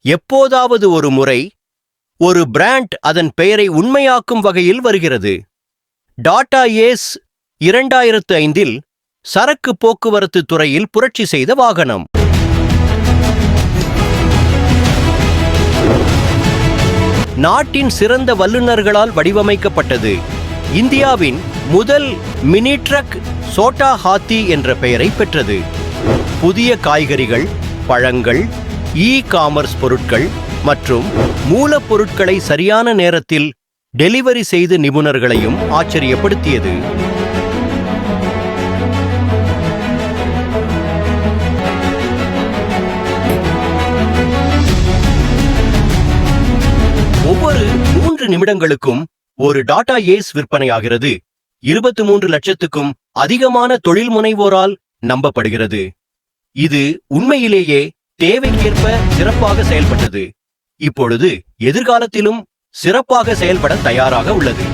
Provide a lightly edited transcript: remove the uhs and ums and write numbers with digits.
எப்போதாவது ஒரு முறை ஒரு பிராண்ட் அதன் பெயரை உண்மையாக்கும் வகையில் வருகிறது. டாடா ஏஸ் 2005இல் சரக்கு போக்குவரத்து துறையில் புரட்சி செய்த வாகனம். நாட்டின் சிறந்த வல்லுநர்களால் வடிவமைக்கப்பட்டது. இந்தியாவின் முதல் மினி ட்ரக் சோட்டா ஹாத்தி என்ற பெயரை பெற்றது. புதிய காய்கறிகள், பழங்கள், காமர்ஸ் பொருட்கள் மற்றும் மூலப்பொருட்களை சரியான நேரத்தில் டெலிவரி செய்து நிபுணர்களையும் ஆச்சரியப்படுத்தியது. ஒவ்வொரு 3 நிமிடங்களுக்கும் ஒரு டாடா ஏஸ் விற்பனையாகிறது. 23 லட்சத்துக்கும் அதிகமான தொழில் முனைவோரால் நம்பப்படுகிறது. இது உண்மையிலேயே தேவைக்கேற்ப சிறப்பாக செயல்பட்டது. இப்பொழுது எதிர்காலத்திலும் சிறப்பாக செயல்பட தயாராக உள்ளது.